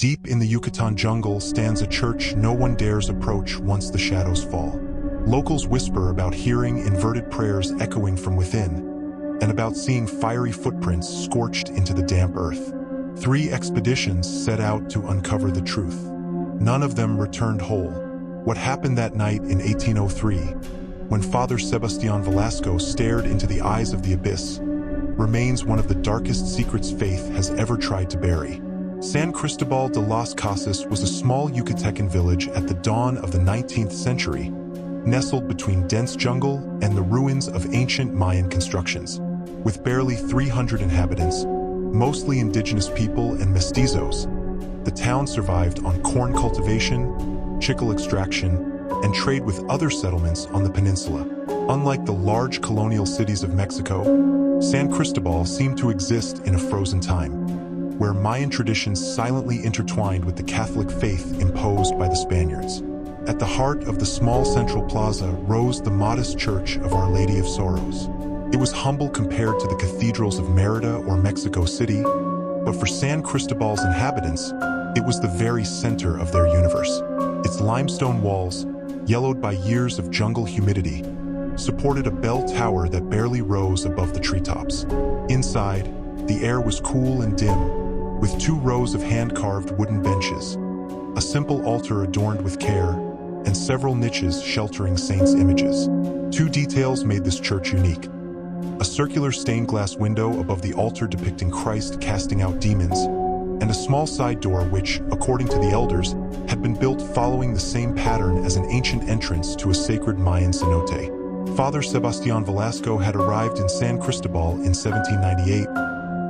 Deep in the Yucatán jungle stands a church no one dares approach once the shadows fall. Locals whisper about hearing inverted prayers echoing from within, and about seeing fiery footprints scorched into the damp earth. 3 expeditions set out to uncover the truth. None of them returned whole. What happened that night in 1803, when Father Sebastián Velasco stared into the eyes of the abyss, remains one of the darkest secrets faith has ever tried to bury. San Cristóbal de las Casas was a small Yucatecan village at the dawn of the 19th century, nestled between dense jungle and the ruins of ancient Mayan constructions. With barely 300 inhabitants, mostly indigenous people and mestizos, the town survived on corn cultivation, chicle extraction, and trade with other settlements on the peninsula. Unlike the large colonial cities of Mexico, San Cristóbal seemed to exist in a frozen time, where Mayan traditions silently intertwined with the Catholic faith imposed by the Spaniards. At the heart of the small central plaza rose the modest church of Our Lady of Sorrows. It was humble compared to the cathedrals of Merida or Mexico City, but for San Cristóbal's inhabitants, it was the very center of their universe. Its limestone walls, yellowed by years of jungle humidity, supported a bell tower that barely rose above the treetops. Inside, the air was cool and dim, with 2 rows of hand-carved wooden benches, a simple altar adorned with care, and several niches sheltering saints' images. 2 details made this church unique: a circular stained glass window above the altar depicting Christ casting out demons, and a small side door which, according to the elders, had been built following the same pattern as an ancient entrance to a sacred Mayan cenote. Father Sebastián Velasco had arrived in San Cristóbal in 1798,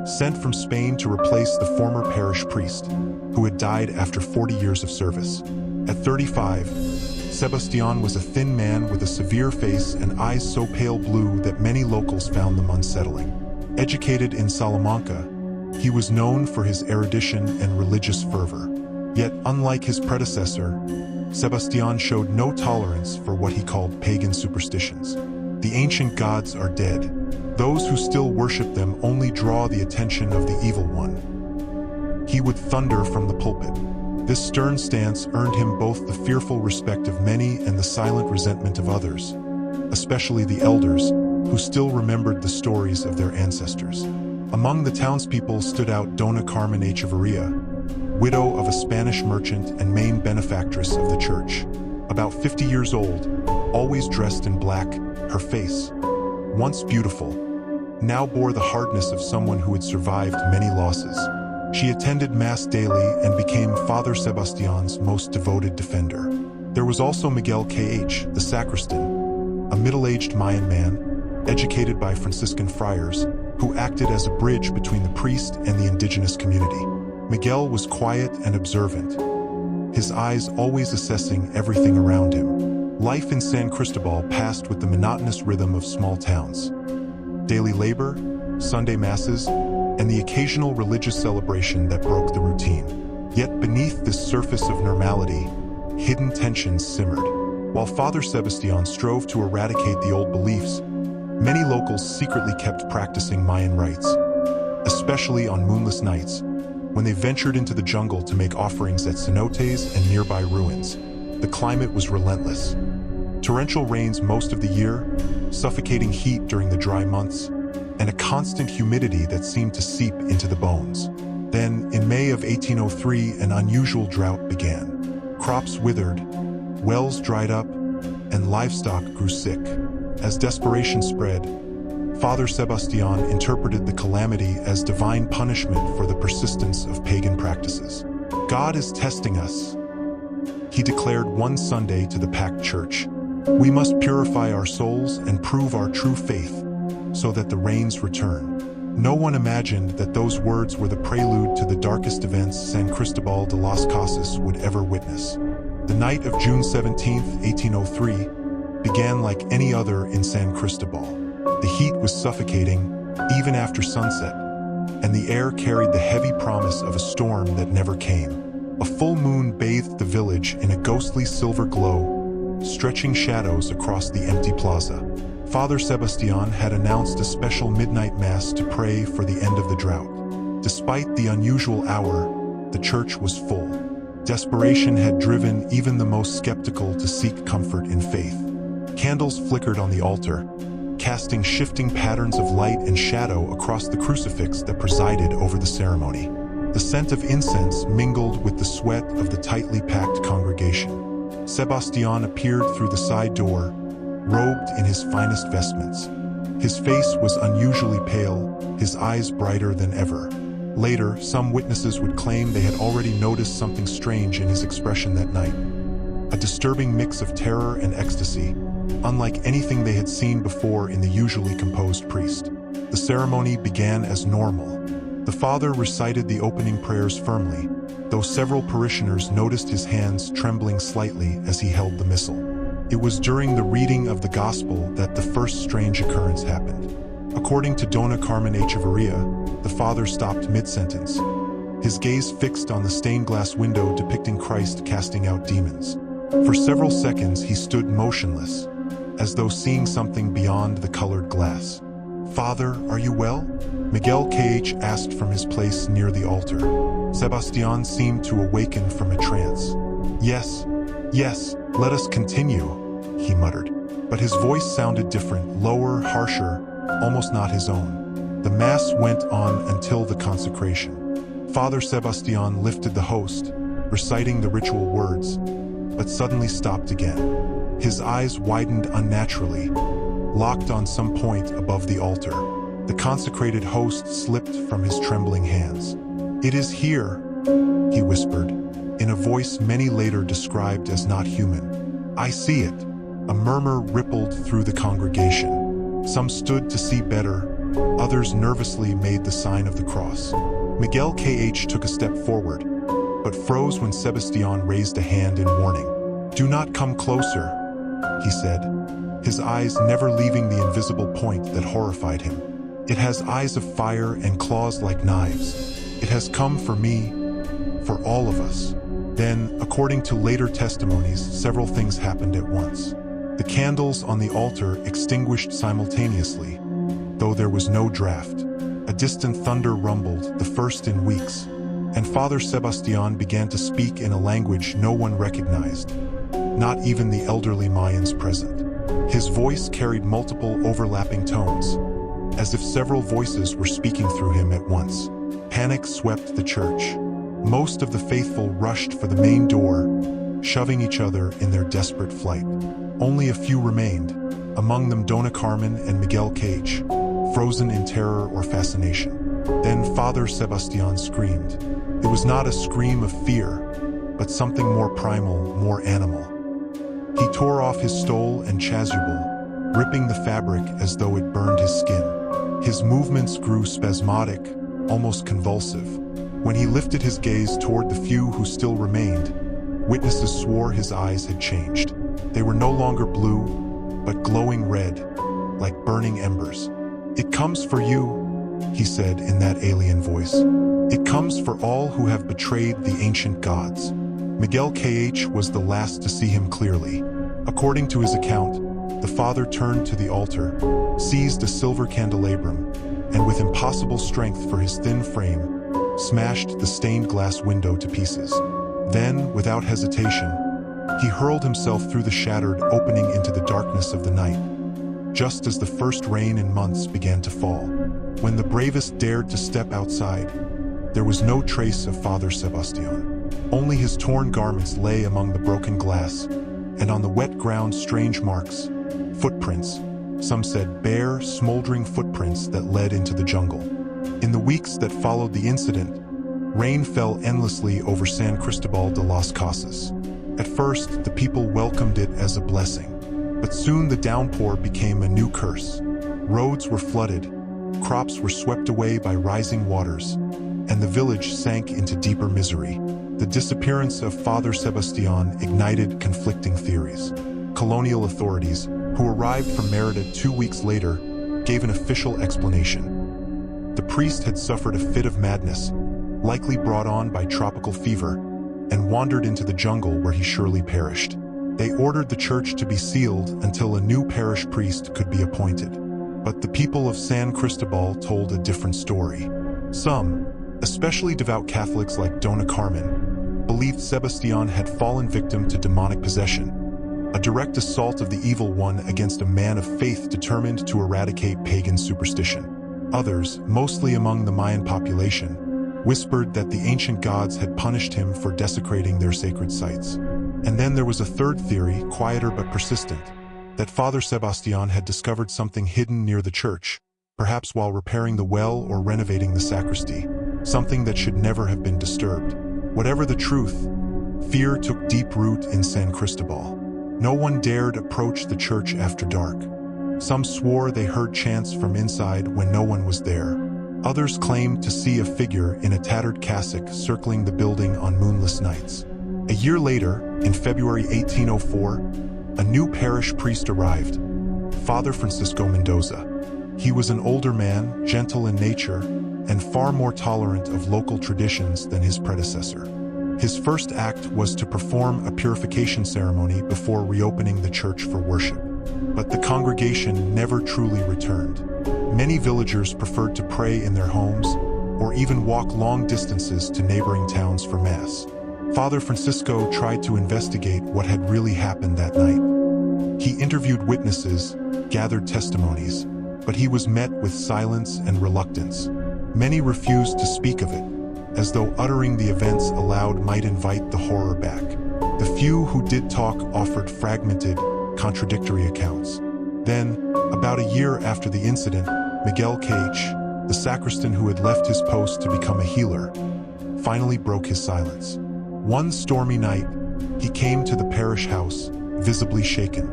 sent from Spain to replace the former parish priest, who had died after 40 years of service. At 35, Sebastián was a thin man with a severe face and eyes so pale blue that many locals found them unsettling. Educated in Salamanca, he was known for his erudition and religious fervor. Yet, unlike his predecessor, Sebastián showed no tolerance for what he called pagan superstitions. The ancient gods are dead. Those who still worship them only draw the attention of the evil one. He would thunder from the pulpit. This stern stance earned him both the fearful respect of many and the silent resentment of others, especially the elders, who still remembered the stories of their ancestors. Among the townspeople stood out Dona Carmen Echeverria, widow of a Spanish merchant and main benefactress of the church. About 50 years old, always dressed in black, her face, once beautiful, now bore the hardness of someone who had survived many losses. She attended Mass daily and became Father Sebastián's most devoted defender. There was also Miguel K.H., the sacristan, a middle-aged Mayan man, educated by Franciscan friars, who acted as a bridge between the priest and the indigenous community. Miguel was quiet and observant, his eyes always assessing everything around him. Life in San Cristóbal passed with the monotonous rhythm of small towns. Daily labor, Sunday masses, and the occasional religious celebration that broke the routine. Yet beneath this surface of normality, hidden tensions simmered. While Father Sebastián strove to eradicate the old beliefs, many locals secretly kept practicing Mayan rites, especially on moonless nights, when they ventured into the jungle to make offerings at cenotes and nearby ruins. The climate was relentless. Torrential rains most of the year, suffocating heat during the dry months, and a constant humidity that seemed to seep into the bones. Then, in May of 1803, an unusual drought began. Crops withered, wells dried up, and livestock grew sick. As desperation spread, Father Sebastián interpreted the calamity as divine punishment for the persistence of pagan practices. God is testing us, he declared one Sunday to the packed church. We must purify our souls and prove our true faith, so that the rains return. No one imagined that those words were the prelude to the darkest events San Cristóbal de las Casas would ever witness. The night of June 17, 1803, began like any other in San Cristóbal. The heat was suffocating, even after sunset, and the air carried the heavy promise of a storm that never came. A full moon bathed the village in a ghostly silver glow, stretching shadows across the empty plaza. Father Sebastián had announced a special midnight mass to pray for the end of the drought. Despite the unusual hour, the church was full. Desperation had driven even the most skeptical to seek comfort in faith. Candles flickered on the altar, casting shifting patterns of light and shadow across the crucifix that presided over the ceremony. The scent of incense mingled with the sweat of the tightly packed congregation. Sebastián appeared through the side door, robed in his finest vestments. His face was unusually pale, his eyes brighter than ever. Later, some witnesses would claim they had already noticed something strange in his expression that night. A disturbing mix of terror and ecstasy, unlike anything they had seen before in the usually composed priest. The ceremony began as normal. The father recited the opening prayers firmly, though several parishioners noticed his hands trembling slightly as he held the missal. It was during the reading of the gospel that the first strange occurrence happened. According to Dona Carmen Echeverria, the father stopped mid-sentence, his gaze fixed on the stained glass window depicting Christ casting out demons. For several seconds he stood motionless, as though seeing something beyond the colored glass. "Father, are you well?" Miguel K.H. asked from his place near the altar. Sebastián seemed to awaken from a trance. Yes, let us continue," he muttered. But his voice sounded different, lower, harsher, almost not his own. The Mass went on until the consecration. Father Sebastián lifted the host, reciting the ritual words, but suddenly stopped again. His eyes widened unnaturally, locked on some point above the altar. The consecrated host slipped from his trembling hands. "It is here," he whispered, in a voice many later described as not human. "I see it." A murmur rippled through the congregation. Some stood to see better, others nervously made the sign of the cross. Miguel K.H. took a step forward, but froze when Sebastián raised a hand in warning. "Do not come closer," he said, his eyes never leaving the invisible point that horrified him. "It has eyes of fire and claws like knives. It has come for me, for all of us." Then, according to later testimonies, several things happened at once. The candles on the altar extinguished simultaneously, though there was no draft. A distant thunder rumbled, the first in weeks, and Father Sebastián began to speak in a language no one recognized, not even the elderly Mayans present. His voice carried multiple overlapping tones, as if several voices were speaking through him at once. Panic swept the church. Most of the faithful rushed for the main door, shoving each other in their desperate flight. Only a few remained, among them Dona Carmen and Miguel K.H., frozen in terror or fascination. Then Father Sebastián screamed. It was not a scream of fear, but something more primal, more animal. He tore off his stole and chasuble, ripping the fabric as though it burned his skin. His movements grew spasmodic, almost convulsive. When he lifted his gaze toward the few who still remained, witnesses swore his eyes had changed. They were no longer blue, but glowing red, like burning embers. "It comes for you," he said in that alien voice. "It comes for all who have betrayed the ancient gods." Miguel K.H. was the last to see him clearly. According to his account, the father turned to the altar, seized a silver candelabrum, and with impossible strength for his thin frame, smashed the stained glass window to pieces. Then, without hesitation, he hurled himself through the shattered opening into the darkness of the night, just as the first rain in months began to fall. When the bravest dared to step outside, there was no trace of Father Sebastián. Only his torn garments lay among the broken glass, and on the wet ground strange marks, footprints, some said bare, smoldering footprints that led into the jungle. In the weeks that followed the incident, rain fell endlessly over San Cristóbal de las Casas. At first, the people welcomed it as a blessing, but soon the downpour became a new curse. Roads were flooded, crops were swept away by rising waters, and the village sank into deeper misery. The disappearance of Father Sebastián ignited conflicting theories. Colonial authorities, who arrived from Merida 2 weeks later, gave an official explanation. The priest had suffered a fit of madness, likely brought on by tropical fever, and wandered into the jungle where he surely perished. They ordered the church to be sealed until a new parish priest could be appointed. But the people of San Cristóbal told a different story. Some, Especially devout Catholics like Dona Carmen believed Sebastián had fallen victim to demonic possession, a direct assault of the evil one against a man of faith determined to eradicate pagan superstition. Others, mostly among the Mayan population, whispered that the ancient gods had punished him for desecrating their sacred sites. And then there was a third theory, quieter but persistent, that Father Sebastián had discovered something hidden near the church, perhaps while repairing the well or renovating the sacristy, something that should never have been disturbed. Whatever the truth, fear took deep root in San Cristóbal. No one dared approach the church after dark. Some swore they heard chants from inside when no one was there. Others claimed to see a figure in a tattered cassock circling the building on moonless nights. A year later, in February 1804, a new parish priest arrived, Father Francisco Mendoza. He was an older man, gentle in nature, and far more tolerant of local traditions than his predecessor. His first act was to perform a purification ceremony before reopening the church for worship. But the congregation never truly returned. Many villagers preferred to pray in their homes or even walk long distances to neighboring towns for Mass. Father Francisco tried to investigate what had really happened that night. He interviewed witnesses, gathered testimonies, but he was met with silence and reluctance. Many refused to speak of it, as though uttering the events aloud might invite the horror back. The few who did talk offered fragmented, contradictory accounts. Then, about a year after the incident, Miguel Cage, the sacristan who had left his post to become a healer, finally broke his silence. One stormy night, he came to the parish house, visibly shaken.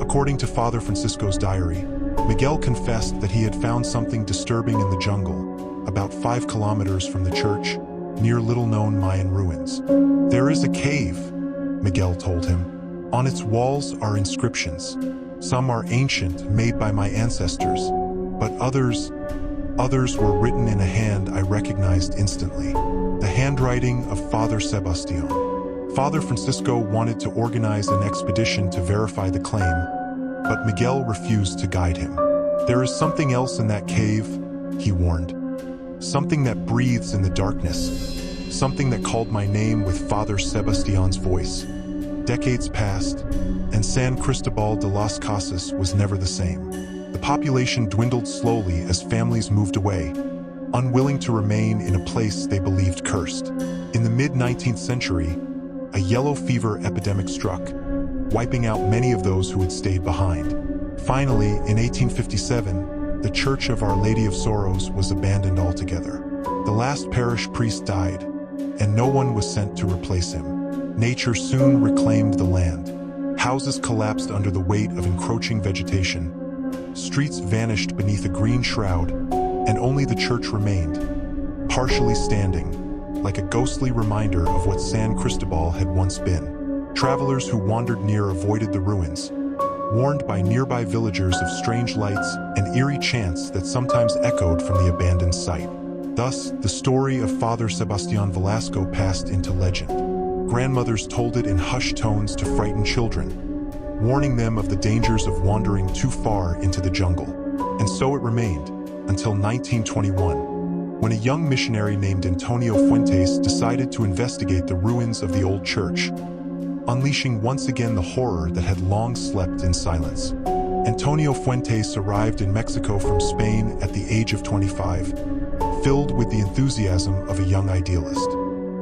According to Father Francisco's diary, Miguel confessed that he had found something disturbing in the jungle, about 5 kilometers from the church, near little-known Mayan ruins. "There is a cave," Miguel told him. "On its walls are inscriptions. Some are ancient, made by my ancestors, but others were written in a hand I recognized instantly. The handwriting of Father Sebastián." Father Francisco wanted to organize an expedition to verify the claim, but Miguel refused to guide him. "There is something else in that cave," he warned. "Something that breathes in the darkness. Something that called my name with Father Sebastián's voice." Decades passed, and San Cristóbal de las Casas was never the same. The population dwindled slowly as families moved away, unwilling to remain in a place they believed cursed. In the mid-19th century, a yellow fever epidemic struck, wiping out many of those who had stayed behind. Finally, in 1857, the Church of Our Lady of Sorrows was abandoned altogether. The last parish priest died, and no one was sent to replace him. Nature soon reclaimed the land. Houses collapsed under the weight of encroaching vegetation. Streets vanished beneath a green shroud, and only the church remained, partially standing, like a ghostly reminder of what San Cristóbal had once been. Travelers who wandered near avoided the ruins, warned by nearby villagers of strange lights and eerie chants that sometimes echoed from the abandoned site. Thus, the story of Father Sebastián Velasco passed into legend. Grandmothers told it in hushed tones to frighten children, warning them of the dangers of wandering too far into the jungle. And so it remained, until 1921, when a young missionary named Antonio Fuentes decided to investigate the ruins of the old church, unleashing once again the horror that had long slept in silence. Antonio Fuentes arrived in Mexico from Spain at the age of 25, filled with the enthusiasm of a young idealist.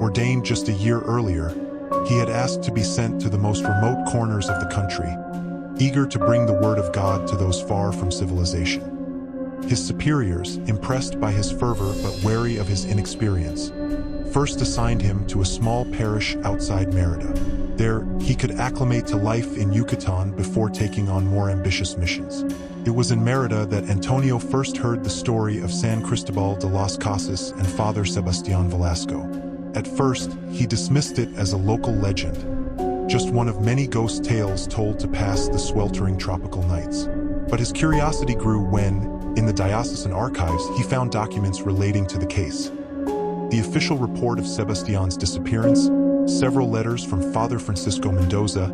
Ordained just a year earlier, he had asked to be sent to the most remote corners of the country, eager to bring the word of God to those far from civilization. His superiors, impressed by his fervor but wary of his inexperience, first assigned him to a small parish outside Mérida. There, he could acclimate to life in Yucatán before taking on more ambitious missions. It was in Mérida that Antonio first heard the story of San Cristóbal de las Casas and Father Sebastián Velasco. At first, he dismissed it as a local legend, just one of many ghost tales told to pass the sweltering tropical nights. But his curiosity grew when, in the diocesan archives, he found documents relating to the case. The official report of Sebastián's disappearance, several letters from Father Francisco Mendoza,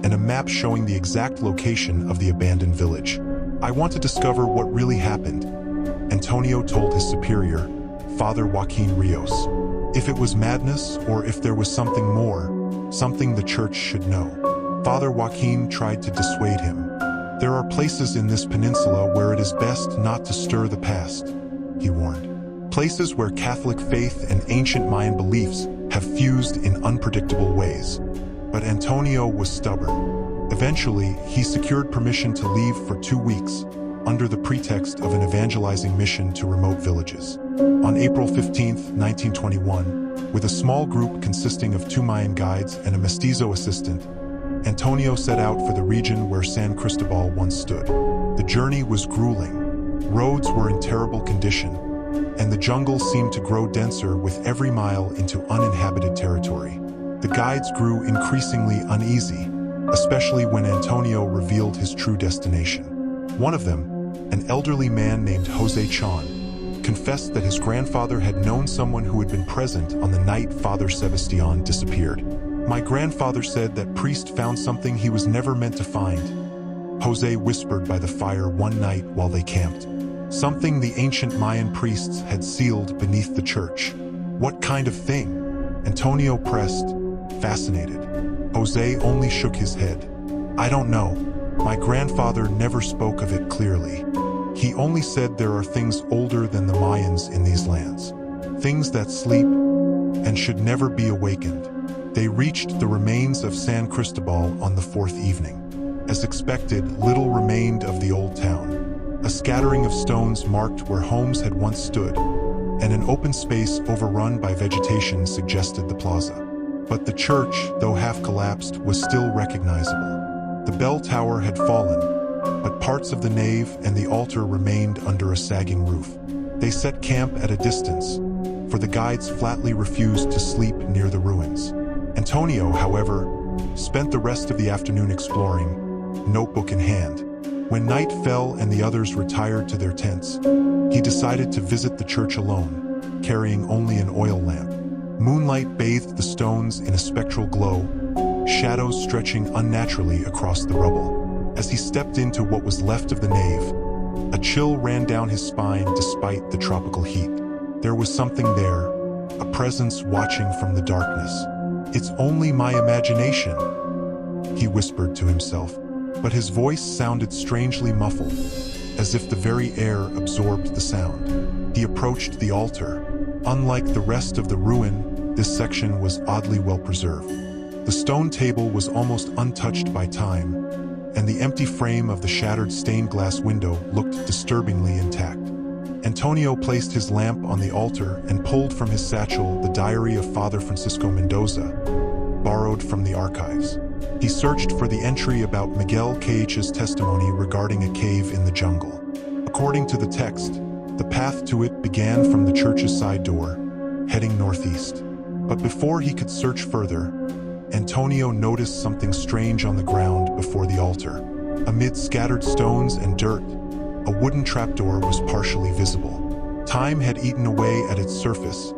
and a map showing the exact location of the abandoned village. "I want to discover what really happened," Antonio told his superior, Father Joaquin Rios. If it was madness or if there was something more, something the church should know. Father Joaquin tried to dissuade him. There are places in this peninsula where it is best not to stir the past, he warned. Places where Catholic faith and ancient Mayan beliefs have fused in unpredictable ways. But Antonio was stubborn. Eventually, he secured permission to leave for 2 weeks, under the pretext of an evangelizing mission to remote villages. On April 15, 1921, with a small group consisting of 2 Mayan guides and a mestizo assistant, Antonio set out for the region where San Cristóbal once stood. The journey was grueling. Roads were in terrible condition, and the jungle seemed to grow denser with every mile into uninhabited territory. The guides grew increasingly uneasy, especially when Antonio revealed his true destination. One of them, an elderly man named Jose Chon, confessed that his grandfather had known someone who had been present on the night Father Sebastián disappeared. My grandfather said that priest found something he was never meant to find, Jose whispered by the fire one night while they camped. Something the ancient Mayan priests had sealed beneath the church. What kind of thing? Antonio pressed, fascinated. Jose only shook his head. I don't know. My grandfather never spoke of it clearly. He only said there are things older than the Mayans in these lands. Things that sleep and should never be awakened. They reached the remains of San Cristóbal on the 4th evening. As expected, little remained of the old town. A scattering of stones marked where homes had once stood, and an open space overrun by vegetation suggested the plaza. But the church, though half collapsed, was still recognizable. The bell tower had fallen, but parts of the nave and the altar remained under a sagging roof. They set camp at a distance, for the guides flatly refused to sleep near the ruins. Antonio, however, spent the rest of the afternoon exploring, notebook in hand. When night fell and the others retired to their tents, he decided to visit the church alone, carrying only an oil lamp. Moonlight bathed the stones in a spectral glow, shadows stretching unnaturally across the rubble. As he stepped into what was left of the nave, a chill ran down his spine despite the tropical heat. There was something there, a presence watching from the darkness. It's only my imagination, he whispered to himself, but his voice sounded strangely muffled, as if the very air absorbed the sound. He approached the altar. Unlike the rest of the ruin, this section was oddly well preserved. The stone table was almost untouched by time, and the empty frame of the shattered stained glass window looked disturbingly intact. Antonio placed his lamp on the altar and pulled from his satchel the diary of Father Francisco Mendoza, borrowed from the archives. He searched for the entry about Miguel Cage's testimony regarding a cave in the jungle. According to the text, the path to it began from the church's side door, heading northeast. But before he could search further, Antonio noticed something strange on the ground before the altar. Amid scattered stones and dirt, a wooden trapdoor was partially visible. Time had eaten away at its surface,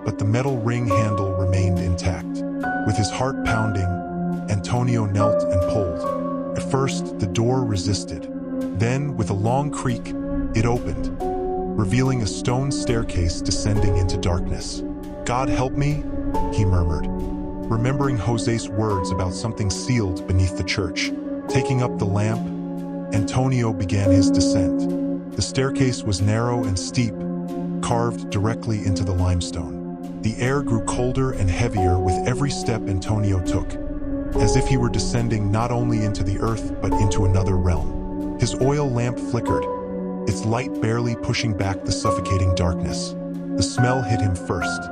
but the metal ring handle remained intact. With his heart pounding, Antonio knelt and pulled. At first, the door resisted. Then, with a long creak, it opened, revealing a stone staircase descending into darkness. God help me, he murmured, remembering Jose's words about something sealed beneath the church. Taking up the lamp, Antonio began his descent. The staircase was narrow and steep, carved directly into the limestone. The air grew colder and heavier with every step Antonio took, as if he were descending not only into the earth but into another realm. His oil lamp flickered, its light barely pushing back the suffocating darkness. The smell hit him first,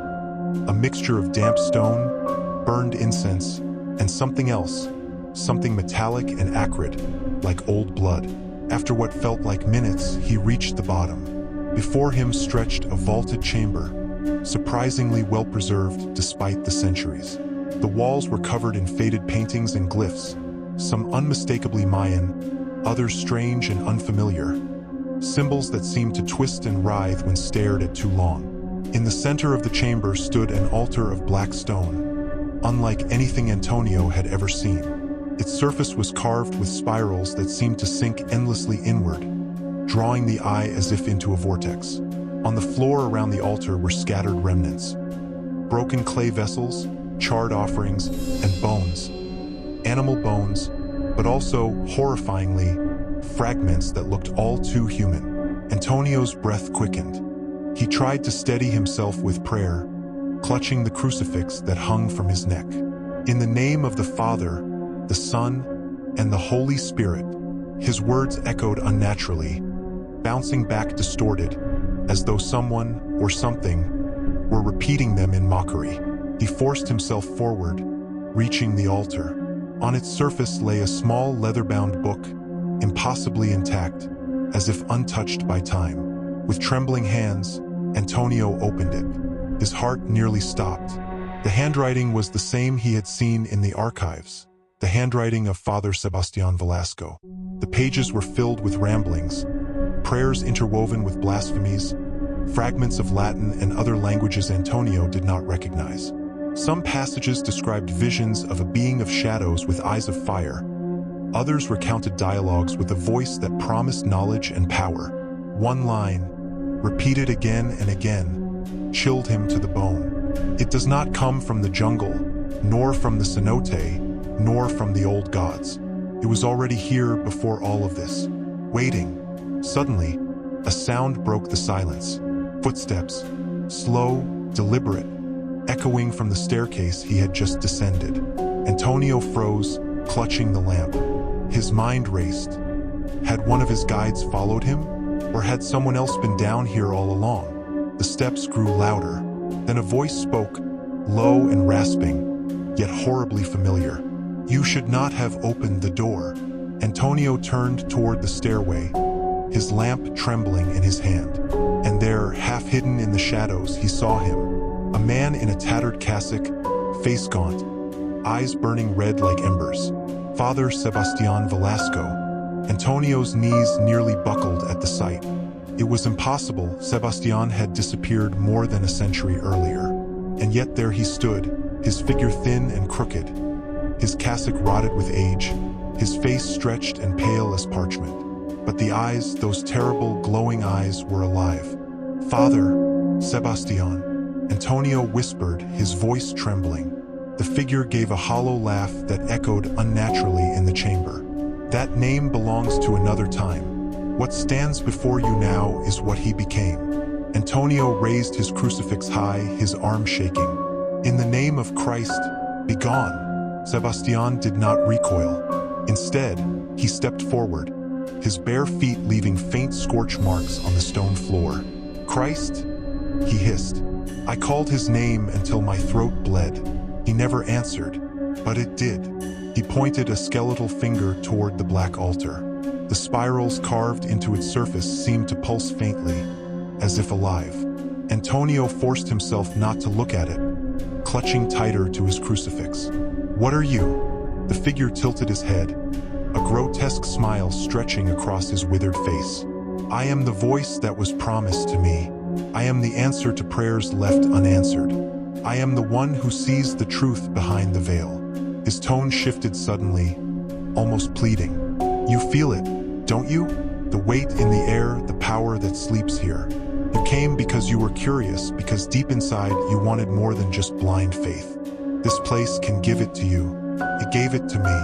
a mixture of damp stone, burned incense, and something else, something metallic and acrid, like old blood. After what felt like minutes, he reached the bottom. Before him stretched a vaulted chamber, surprisingly well preserved despite the centuries. The walls were covered in faded paintings and glyphs, some unmistakably Mayan, others strange and unfamiliar, symbols that seemed to twist and writhe when stared at too long. In the center of the chamber stood an altar of black stone, unlike anything Antonio had ever seen. Its surface was carved with spirals that seemed to sink endlessly inward, drawing the eye as if into a vortex. On the floor around the altar were scattered remnants, broken clay vessels, charred offerings, and bones. Animal bones, but also, horrifyingly, fragments that looked all too human. Antonio's breath quickened. He tried to steady himself with prayer, clutching the crucifix that hung from his neck. In the name of the Father, the Son, and the Holy Spirit, his words echoed unnaturally, bouncing back distorted, as though someone or something were repeating them in mockery. He forced himself forward, reaching the altar. On its surface lay a small leather-bound book, impossibly intact, as if untouched by time. With trembling hands, Antonio opened it. His heart nearly stopped. The handwriting was the same he had seen in the archives, the handwriting of Father Sebastián Velasco. The pages were filled with ramblings, prayers interwoven with blasphemies, fragments of Latin and other languages Antonio did not recognize. Some passages described visions of a being of shadows with eyes of fire. Others recounted dialogues with a voice that promised knowledge and power. One line, repeated again and again, chilled him to the bone. It does not come from the jungle, nor from the cenote, nor from the old gods. It was already here before all of this, waiting. Suddenly, a sound broke the silence. Footsteps, slow, deliberate, echoing from the staircase he had just descended. Antonio froze, clutching the lamp. His mind raced. Had one of his guides followed him? Or had someone else been down here all along? The steps grew louder. Then a voice spoke, low and rasping, yet horribly familiar. "You should not have opened the door." Antonio turned toward the stairway, his lamp trembling in his hand. And there, half hidden in the shadows, he saw him. A man in a tattered cassock, face gaunt, eyes burning red like embers. Father Sebastián Velasco. Antonio's knees nearly buckled at the sight. It was impossible. Sebastián had disappeared more than a century earlier. And yet there he stood, his figure thin and crooked, his cassock rotted with age, his face stretched and pale as parchment. But the eyes, those terrible, glowing eyes, were alive. "Father Sebastián," Antonio whispered, his voice trembling. The figure gave a hollow laugh that echoed unnaturally in the chamber. "That name belongs to another time. What stands before you now is what he became." Antonio raised his crucifix high, his arm shaking. "In the name of Christ, be gone." Sebastián did not recoil. Instead, he stepped forward, his bare feet leaving faint scorch marks on the stone floor. "Christ?" he hissed. I called his name until my throat bled. He never answered, but it did. He pointed a skeletal finger toward the black altar. The spirals carved into its surface seemed to pulse faintly, as if alive. Antonio forced himself not to look at it, clutching tighter to his crucifix. "What are you?" The figure tilted his head, a grotesque smile stretching across his withered face. "I am the voice that was promised to me. I am the answer to prayers left unanswered. I am the one who sees the truth behind the veil." His tone shifted suddenly, almost pleading. "You feel it, don't you? The weight in the air, the power that sleeps here. You came because you were curious, because deep inside you wanted more than just blind faith. This place can give it to you. It gave it to me."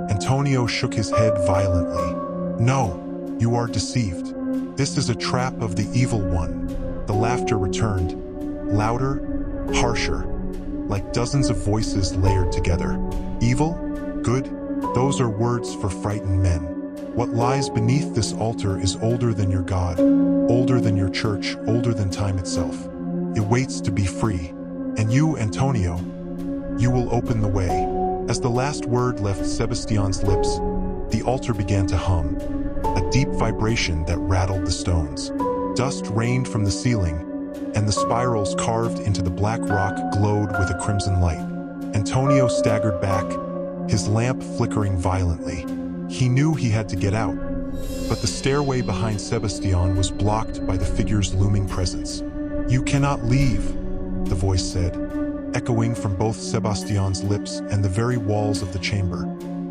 Antonio shook his head violently. "No, you are deceived. This is a trap of the evil one." The laughter returned, louder, harsher, like dozens of voices layered together. "Evil? Good? Those are words for frightened men. What lies beneath this altar is older than your God, older than your church, older than time itself. It waits to be free. And you, Antonio, you will open the way." As the last word left Sebastián's lips, the altar began to hum, a deep vibration that rattled the stones. Dust rained from the ceiling, and the spirals carved into the black rock glowed with a crimson light. Antonio staggered back, his lamp flickering violently. He knew he had to get out, but the stairway behind Sebastián was blocked by the figure's looming presence. "You cannot leave," the voice said, echoing from both Sebastián's lips and the very walls of the chamber.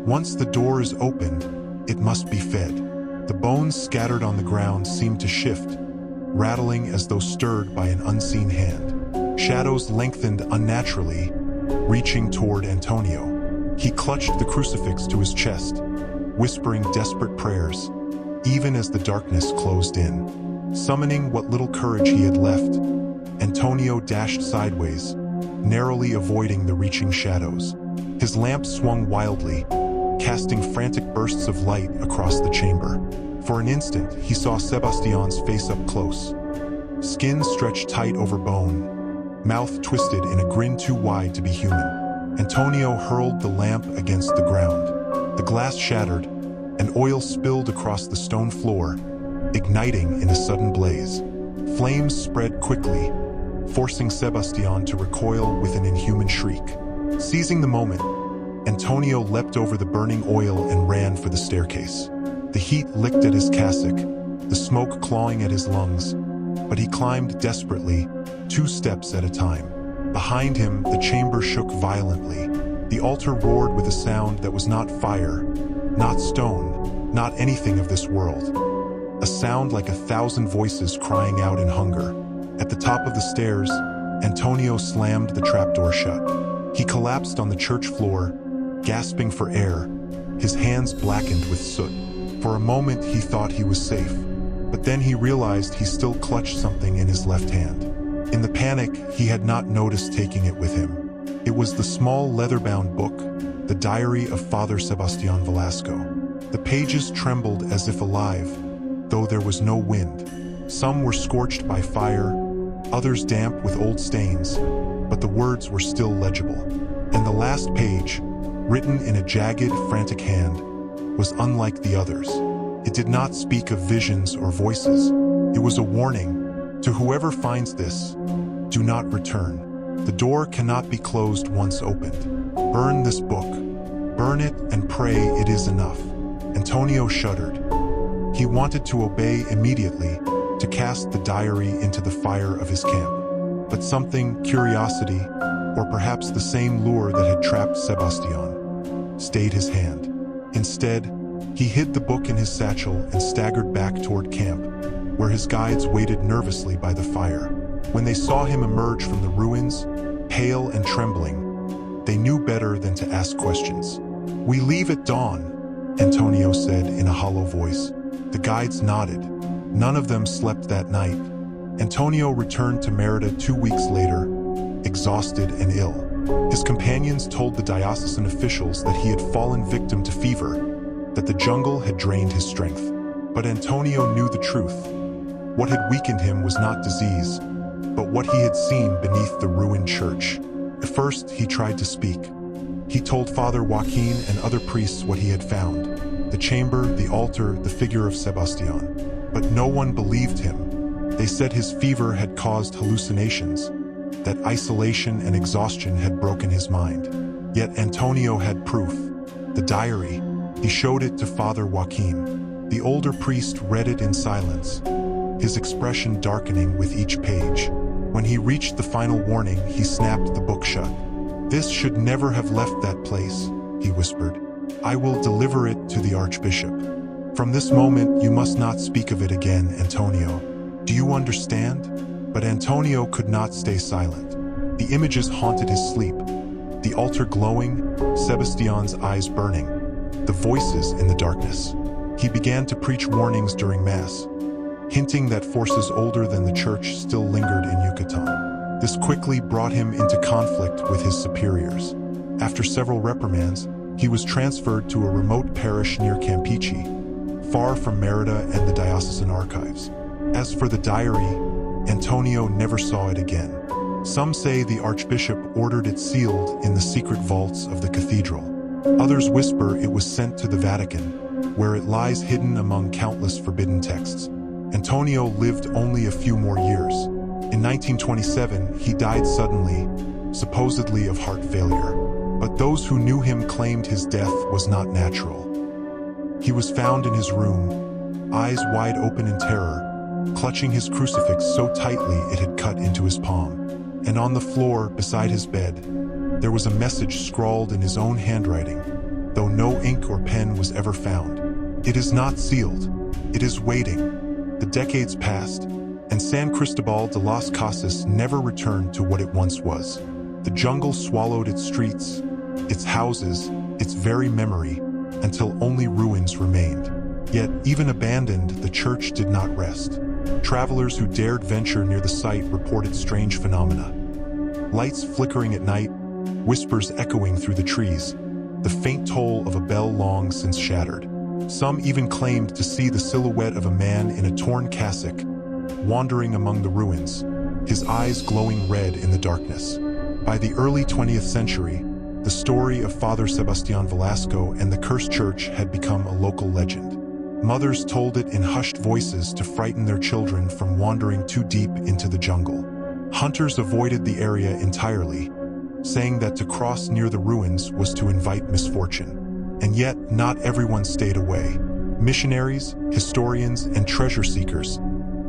"Once the door is opened, it must be fed." The bones scattered on the ground seemed to shift, rattling as though stirred by an unseen hand. Shadows lengthened unnaturally, reaching toward Antonio. He clutched the crucifix to his chest, whispering desperate prayers, even as the darkness closed in. Summoning what little courage he had left, Antonio dashed sideways, narrowly avoiding the reaching shadows. His lamp swung wildly, casting frantic bursts of light across the chamber. For an instant, he saw Sebastián's face up close. Skin stretched tight over bone, mouth twisted in a grin too wide to be human. Antonio hurled the lamp against the ground. The glass shattered, and oil spilled across the stone floor, igniting in a sudden blaze. Flames spread quickly, forcing Sebastián to recoil with an inhuman shriek. Seizing the moment, Antonio leapt over the burning oil and ran for the staircase. The heat licked at his cassock, the smoke clawing at his lungs, but he climbed desperately, 2 steps at a time. Behind him, the chamber shook violently. The altar roared with a sound that was not fire, not stone, not anything of this world. A sound like 1,000 voices crying out in hunger. At the top of the stairs, Antonio slammed the trapdoor shut. He collapsed on the church floor, gasping for air, his hands blackened with soot. For a moment, he thought he was safe, but then he realized he still clutched something in his left hand. In the panic, he had not noticed taking it with him. It was the small leather-bound book, the diary of Father Sebastián Velasco. The pages trembled as if alive, though there was no wind. Some were scorched by fire, others damp with old stains, but the words were still legible. And the last page, written in a jagged, frantic hand, was unlike the others. It did not speak of visions or voices. It was a warning to whoever finds this: do not return. The door cannot be closed once opened. Burn this book. Burn it and pray it is enough. Antonio shuddered. He wanted to obey immediately, to cast the diary into the fire of his camp. But something, curiosity, or perhaps the same lure that had trapped Sebastián, stayed his hand. Instead, he hid the book in his satchel and staggered back toward camp, where his guides waited nervously by the fire. When they saw him emerge from the ruins, pale and trembling, they knew better than to ask questions. "We leave at dawn," Antonio said in a hollow voice. The guides nodded. None of them slept that night. Antonio returned to Mérida 2 weeks later, exhausted and ill. His companions told the diocesan officials that he had fallen victim to fever, that the jungle had drained his strength. But Antonio knew the truth. What had weakened him was not disease, but what he had seen beneath the ruined church. At first, he tried to speak. He told Father Joaquin and other priests what he had found: the chamber, the altar, the figure of Sebastián. But no one believed him. They said his fever had caused hallucinations, that isolation and exhaustion had broken his mind. Yet Antonio had proof. The diary. He showed it to Father Joaquin. The older priest read it in silence, his expression darkening with each page. When he reached the final warning, he snapped the book shut. "This should never have left that place," he whispered. "I will deliver it to the Archbishop. From this moment, you must not speak of it again, Antonio. Do you understand?" But Antonio could not stay silent. The images haunted his sleep. The altar glowing, Sebastián's eyes burning, the voices in the darkness. He began to preach warnings during Mass, hinting that forces older than the Church still lingered in Yucatán. This quickly brought him into conflict with his superiors. After several reprimands, he was transferred to a remote parish near Campeche, far from Mérida and the diocesan archives. As for the diary, Antonio never saw it again. Some say the Archbishop ordered it sealed in the secret vaults of the cathedral. Others whisper it was sent to the Vatican, where it lies hidden among countless forbidden texts. Antonio lived only a few more years. In 1927, he died suddenly, supposedly of heart failure. But those who knew him claimed his death was not natural. He was found in his room, eyes wide open in terror, clutching his crucifix so tightly it had cut into his palm. And on the floor beside his bed, there was a message scrawled in his own handwriting, though no ink or pen was ever found. "It is not sealed. It is waiting." The decades passed, and San Cristóbal de las Casas never returned to what it once was. The jungle swallowed its streets, its houses, its very memory, until only ruins remained. Yet, even abandoned, the church did not rest. Travelers who dared venture near the site reported strange phenomena. Lights flickering at night, whispers echoing through the trees, the faint toll of a bell long since shattered. Some even claimed to see the silhouette of a man in a torn cassock, wandering among the ruins, his eyes glowing red in the darkness. By the early 20th century, the story of Father Sebastián Velasco and the cursed church had become a local legend. Mothers told it in hushed voices to frighten their children from wandering too deep into the jungle. Hunters avoided the area entirely, saying that to cross near the ruins was to invite misfortune. And yet, not everyone stayed away. Missionaries, historians, and treasure seekers,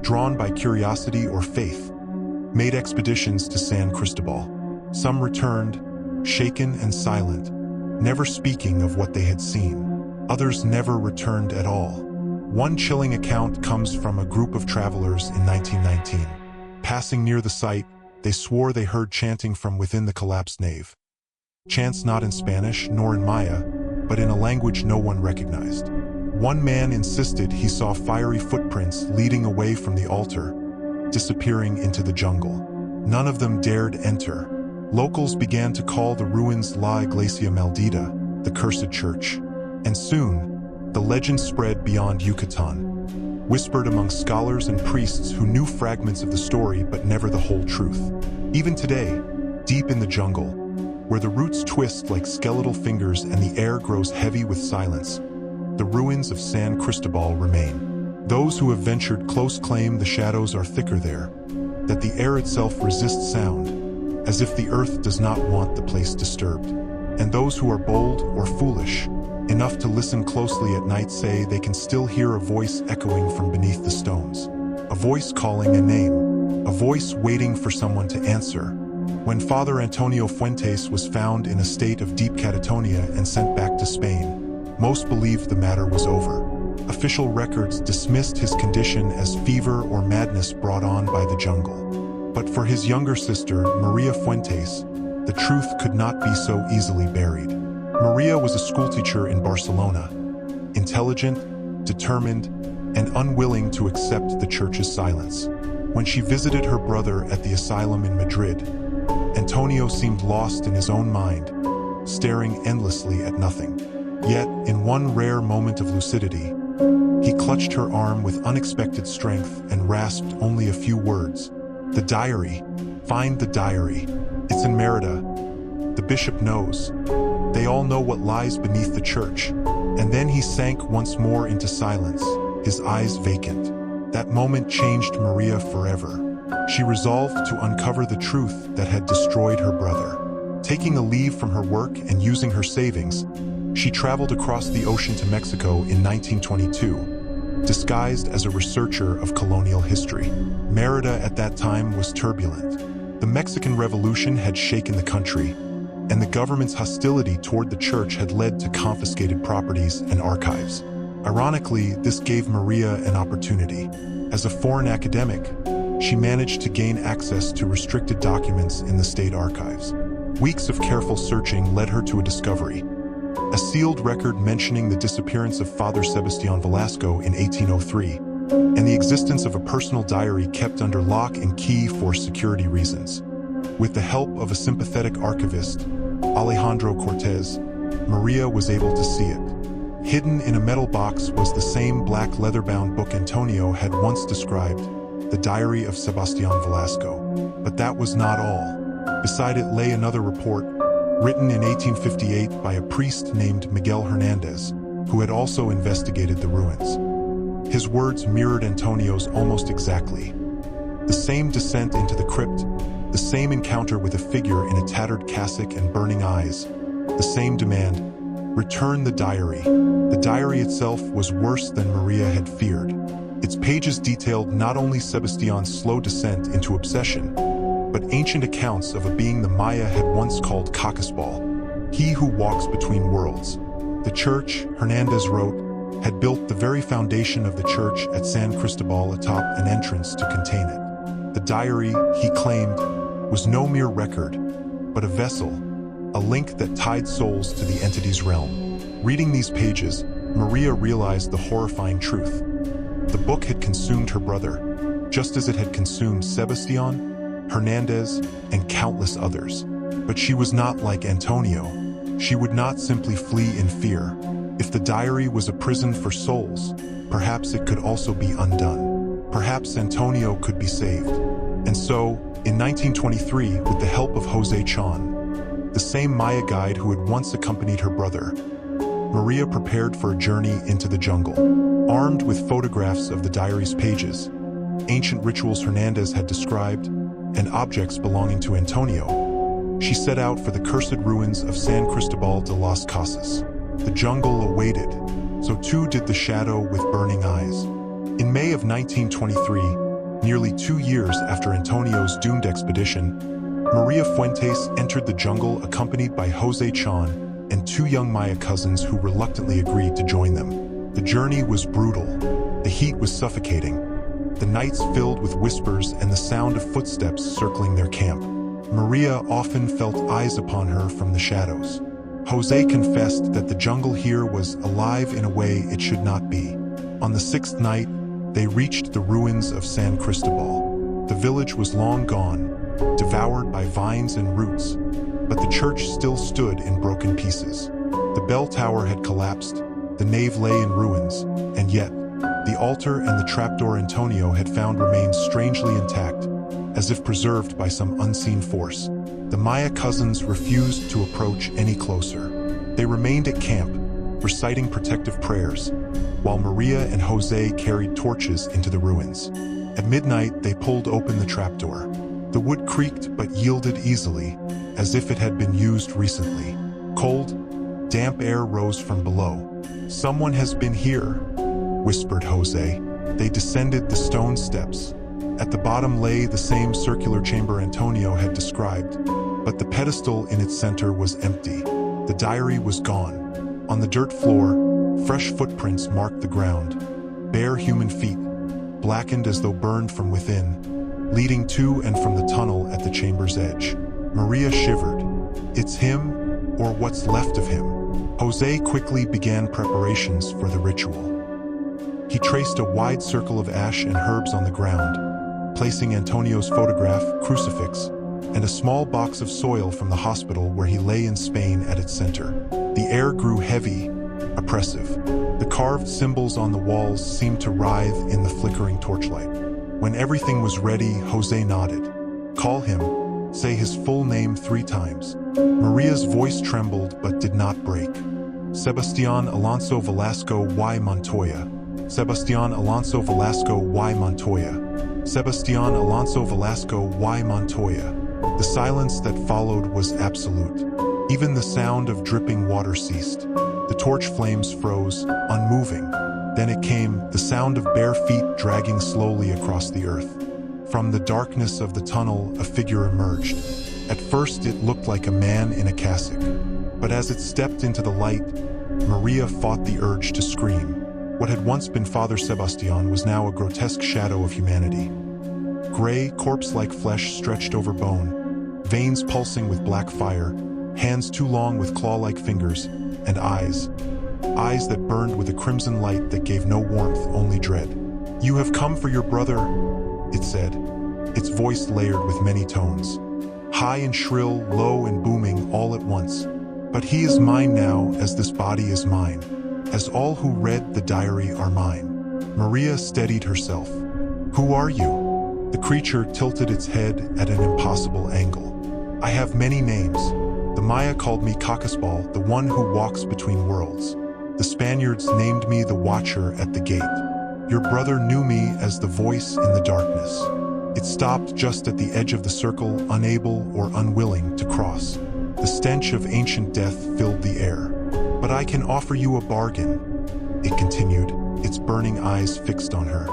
drawn by curiosity or faith, made expeditions to San Cristóbal. Some returned, shaken and silent, never speaking of what they had seen. Others never returned at all. One chilling account comes from a group of travelers in 1919. Passing near the site, they swore they heard chanting from within the collapsed nave. Chants not in Spanish nor in Maya, but in a language no one recognized. One man insisted he saw fiery footprints leading away from the altar, disappearing into the jungle. None of them dared enter. Locals began to call the ruins La Iglesia Maldita, the cursed church. And soon, the legend spread beyond Yucatán, whispered among scholars and priests who knew fragments of the story but never the whole truth. Even today, deep in the jungle, where the roots twist like skeletal fingers and the air grows heavy with silence, the ruins of San Cristóbal remain. Those who have ventured close claim the shadows are thicker there, that the air itself resists sound, as if the earth does not want the place disturbed. And those who are bold or foolish enough to listen closely at night say they can still hear a voice echoing from beneath the stones, a voice calling a name, a voice waiting for someone to answer. When Father Antonio Fuentes was found in a state of deep catatonia and sent back to Spain, most believed the matter was over. Official records dismissed his condition as fever or madness brought on by the jungle. But for his younger sister, Maria Fuentes, the truth could not be so easily buried. Maria was a schoolteacher in Barcelona, intelligent, determined, and unwilling to accept the church's silence. When she visited her brother at the asylum in Madrid, Antonio seemed lost in his own mind, staring endlessly at nothing. Yet, in one rare moment of lucidity, he clutched her arm with unexpected strength and rasped only a few words. "The diary. Find the diary. It's in Mérida. The bishop knows. They all know what lies beneath the church." And then he sank once more into silence, his eyes vacant. That moment changed Maria forever. She resolved to uncover the truth that had destroyed her brother. Taking a leave from her work and using her savings, she traveled across the ocean to Mexico in 1922, disguised as a researcher of colonial history. Mérida at that time was turbulent. The Mexican Revolution had shaken the country, and the government's hostility toward the church had led to confiscated properties and archives. Ironically, this gave Maria an opportunity. As a foreign academic, she managed to gain access to restricted documents in the state archives. Weeks of careful searching led her to a discovery: a sealed record mentioning the disappearance of Father Sebastián Velasco in 1803, and the existence of a personal diary kept under lock and key for security reasons. With the help of a sympathetic archivist, Alejandro Cortés, Maria was able to see it. Hidden in a metal box was the same black leather-bound book Antonio had once described, the Diary of Sebastián Velasco. But that was not all. Beside it lay another report, written in 1858 by a priest named Miguel Hernández, who had also investigated the ruins. His words mirrored Antonio's almost exactly. The same descent into the crypt, the same encounter with a figure in a tattered cassock and burning eyes, the same demand: return the diary. The diary itself was worse than Maria had feared. Its pages detailed not only Sebastián's slow descent into obsession, but ancient accounts of a being the Maya had once called Cacasbal, he who walks between worlds. The church, Hernández wrote, had built the very foundation of the church at San Cristóbal atop an entrance to contain it. The diary, he claimed, was no mere record, but a vessel, a link that tied souls to the entity's realm. Reading these pages, Maria realized the horrifying truth. The book had consumed her brother, just as it had consumed Sebastián, Hernandez, and countless others. But she was not like Antonio. She would not simply flee in fear. If the diary was a prison for souls, perhaps it could also be undone. Perhaps Antonio could be saved. And so, in 1923, with the help of Jose Chan, the same Maya guide who had once accompanied her brother, Maria prepared for a journey into the jungle. Armed with photographs of the diary's pages, ancient rituals Hernandez had described, and objects belonging to Antonio, she set out for the cursed ruins of San Cristóbal de las Casas. The jungle awaited, so too did the shadow with burning eyes. In May of 1923, nearly 2 years after Antonio's doomed expedition, Maria Fuentes entered the jungle accompanied by Jose Chan and 2 young Maya cousins who reluctantly agreed to join them. The journey was brutal. The heat was suffocating. The nights filled with whispers and the sound of footsteps circling their camp. Maria often felt eyes upon her from the shadows. Jose confessed that the jungle here was alive in a way it should not be. On the 6th night, they reached the ruins of San Cristóbal. The village was long gone, devoured by vines and roots, but the church still stood in broken pieces. The bell tower had collapsed, the nave lay in ruins, and yet, the altar and the trapdoor Antonio had found remained strangely intact, as if preserved by some unseen force. The Maya cousins refused to approach any closer. They remained at camp, reciting protective prayers, while Maria and Jose carried torches into the ruins. At midnight, they pulled open the trapdoor. The wood creaked but yielded easily, as if it had been used recently. Cold, damp air rose from below. "Someone has been here," whispered Jose. They descended the stone steps. At the bottom lay the same circular chamber Antonio had described, but the pedestal in its center was empty. The diary was gone. On the dirt floor, fresh footprints marked the ground. Bare human feet, blackened as though burned from within, leading to and from the tunnel at the chamber's edge. Maria shivered. It's him, or what's left of him. Jose quickly began preparations for the ritual. He traced a wide circle of ash and herbs on the ground, placing Antonio's photograph, crucifix, and a small box of soil from the hospital where he lay in Spain at its center. The air grew heavy, oppressive. The carved symbols on the walls seemed to writhe in the flickering torchlight. When everything was ready, Jose nodded. "Call him. Say his full name 3 times. Maria's voice trembled but did not break. Sebastián Alonso Velasco y Montoya. Sebastián Alonso Velasco y Montoya. Sebastián Alonso Velasco y Montoya. The silence that followed was absolute. Even the sound of dripping water ceased. The torch flames froze, unmoving. Then it came, the sound of bare feet dragging slowly across the earth. From the darkness of the tunnel, a figure emerged. At first, it looked like a man in a cassock. But as it stepped into the light, Maria fought the urge to scream. What had once been Father Sebastián was now a grotesque shadow of humanity. Gray, corpse-like flesh stretched over bone, veins pulsing with black fire, hands too long with claw-like fingers, and eyes. Eyes that burned with a crimson light that gave no warmth, only dread. "You have come for your brother," it said, its voice layered with many tones. High and shrill, low and booming all at once. "But he is mine now, as this body is mine. As all who read the diary are mine." Maria steadied herself. "Who are you?" The creature tilted its head at an impossible angle. "I have many names. The Maya called me Cacasbal, the one who walks between worlds. The Spaniards named me the Watcher at the Gate. Your brother knew me as the voice in the darkness." It stopped just at the edge of the circle, unable or unwilling to cross. The stench of ancient death filled the air. "But I can offer you a bargain," it continued, its burning eyes fixed on her.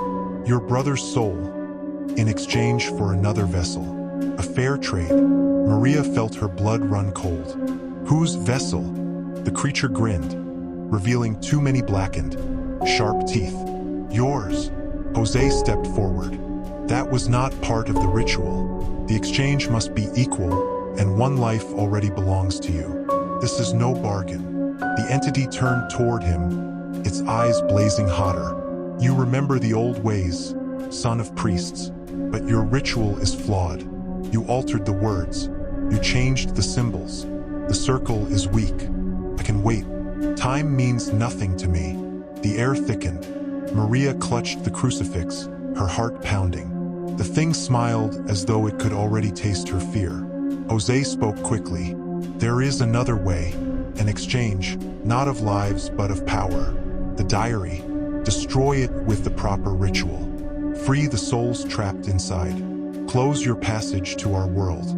"Your brother's soul, in exchange for another vessel. A fair trade." Maria felt her blood run cold. "Whose vessel?" The creature grinned, revealing too many blackened, sharp teeth. Yours. Jose stepped forward. That was not part of the ritual. The exchange must be equal, and one life already belongs to you. This is no bargain. The entity turned toward him, its eyes blazing hotter. You remember the old ways, son of priests, but your ritual is flawed. You altered the words. You changed the symbols. The circle is weak. I can wait. Time means nothing to me. The air thickened. Maria clutched the crucifix, her heart pounding. The thing smiled as though it could already taste her fear. Jose spoke quickly. There is another way, an exchange, not of lives but of power. The diary. Destroy it with the proper ritual. Free the souls trapped inside. Close your passage to our world.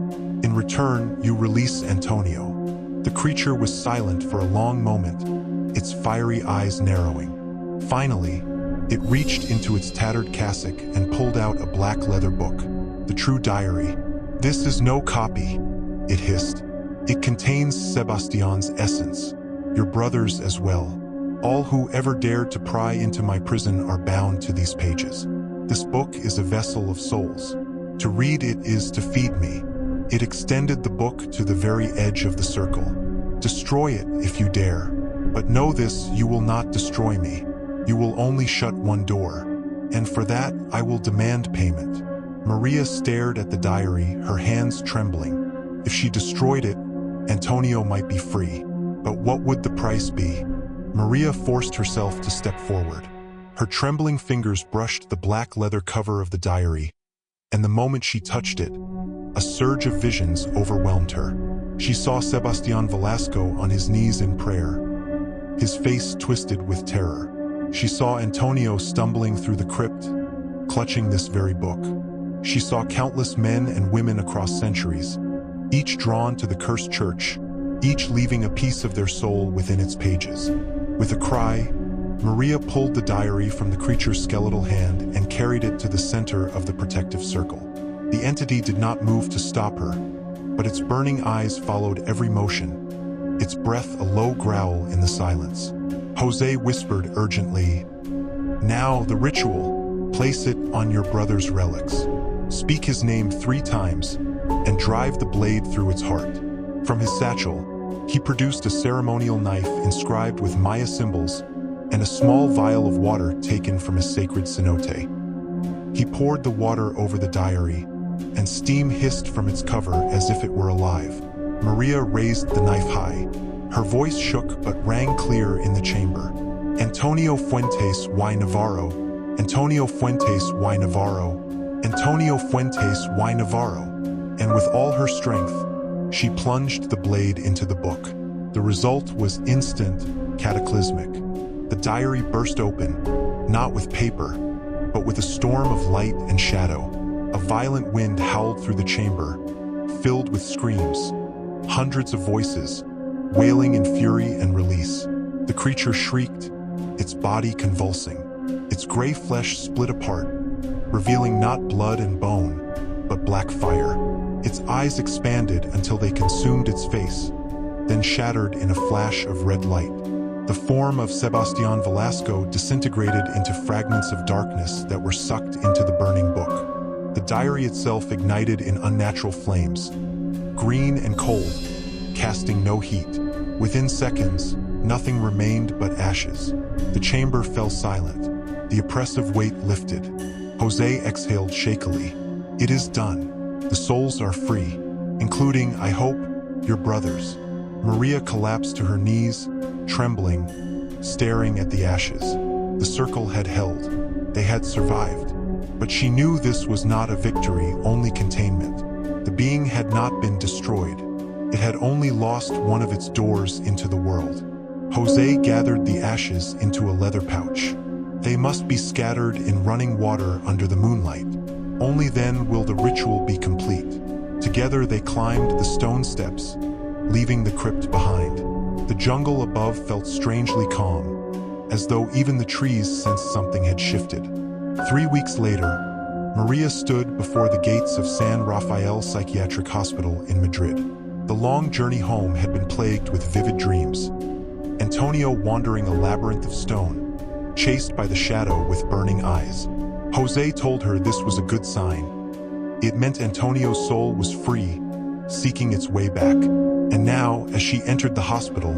In return, you release Antonio. The creature was silent for a long moment, its fiery eyes narrowing. Finally, it reached into its tattered cassock and pulled out a black leather book, the true diary. This is no copy, it hissed. It contains Sebastián's essence, your brother's as well. All who ever dared to pry into my prison are bound to these pages. This book is a vessel of souls. To read it is to feed me. It extended the book to the very edge of the circle. Destroy it if you dare. But know this, you will not destroy me. You will only shut one door. And for that, I will demand payment. Maria stared at the diary, her hands trembling. If she destroyed it, Antonio might be free. But what would the price be? Maria forced herself to step forward. Her trembling fingers brushed the black leather cover of the diary, and the moment she touched it, a surge of visions overwhelmed her. She saw Sebastián Velasco on his knees in prayer, his face twisted with terror. She saw Antonio stumbling through the crypt, clutching this very book. She saw countless men and women across centuries, each drawn to the cursed church, each leaving a piece of their soul within its pages. With a cry, Maria pulled the diary from the creature's skeletal hand and carried it to the center of the protective circle. The entity did not move to stop her, but its burning eyes followed every motion, its breath a low growl in the silence. Jose whispered urgently, "Now the ritual. Place it on your brother's relics. Speak his name 3 times and drive the blade through its heart." From his satchel, he produced a ceremonial knife inscribed with Maya symbols and a small vial of water taken from a sacred cenote. He poured the water over the diary, and steam hissed from its cover as if it were alive. Maria raised the knife high. Her voice shook but rang clear in the chamber. "Antonio Fuentes y Navarro, Antonio Fuentes y Navarro, Antonio Fuentes y Navarro." And with all her strength, she plunged the blade into the book. The result was instant, cataclysmic. The diary burst open, not with paper, but with a storm of light and shadow. A violent wind howled through the chamber, filled with screams, hundreds of voices, wailing in fury and release. The creature shrieked, its body convulsing. Its gray flesh split apart, revealing not blood and bone, but black fire. Its eyes expanded until they consumed its face, then shattered in a flash of red light. The form of Sebastián Velasco disintegrated into fragments of darkness that were sucked into the burning book. The diary itself ignited in unnatural flames, green and cold, casting no heat. Within seconds, nothing remained but ashes. The chamber fell silent. The oppressive weight lifted. Jose exhaled shakily. "It is done. The souls are free, including, I hope, your brothers." Maria collapsed to her knees, trembling, staring at the ashes. The circle had held. They had survived. But she knew this was not a victory, only containment. The being had not been destroyed. It had only lost one of its doors into the world. Jose gathered the ashes into a leather pouch. They must be scattered in running water under the moonlight. Only then will the ritual be complete. Together they climbed the stone steps, leaving the crypt behind. The jungle above felt strangely calm, as though even the trees sensed something had shifted. 3 weeks later, Maria stood before the gates of San Rafael Psychiatric Hospital in Madrid. The long journey home had been plagued with vivid dreams. Antonio wandering a labyrinth of stone, chased by the shadow with burning eyes. Jose told her this was a good sign. It meant Antonio's soul was free, seeking its way back. And now, as she entered the hospital,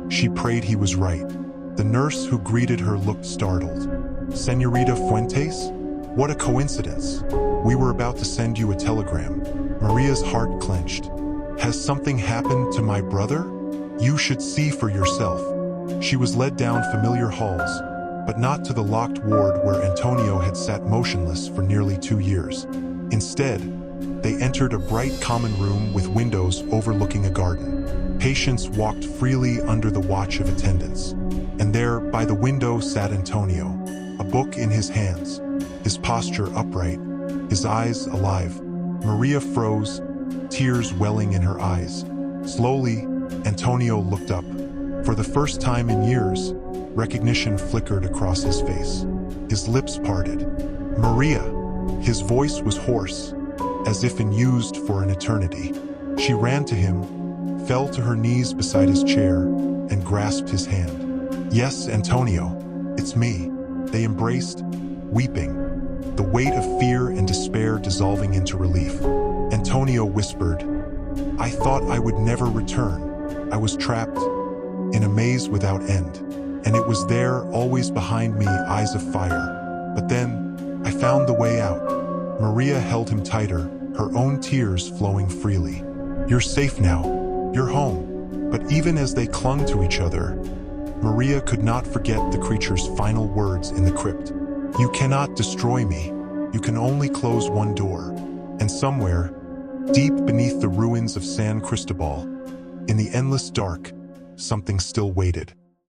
she prayed he was right. The nurse who greeted her looked startled. "Señorita Fuentes? What a coincidence. We were about to send you a telegram." Maria's heart clenched. "Has something happened to my brother? You should see for yourself." She was led down familiar halls, but not to the locked ward where Antonio had sat motionless for nearly 2 years. Instead, they entered a bright common room with windows overlooking a garden. Patients walked freely under the watch of attendants. And there, by the window, sat Antonio, a book in his hands, his posture upright, his eyes alive. Maria froze, tears welling in her eyes. Slowly, Antonio looked up. For the first time in years, recognition flickered across his face. His lips parted. "Maria!" His voice was hoarse, as if unused for an eternity. She ran to him, fell to her knees beside his chair, and grasped his hand. "Yes, Antonio, it's me." They embraced, weeping, the weight of fear and despair dissolving into relief. Antonio whispered, "I thought I would never return. I was trapped in a maze without end. And it was there, always behind me, eyes of fire. But then, I found the way out." Maria held him tighter, her own tears flowing freely. "You're safe now. You're home." But even as they clung to each other, Maria could not forget the creature's final words in the crypt. "You cannot destroy me. You can only close one door." And somewhere, deep beneath the ruins of San Cristóbal, in the endless dark, something still waited.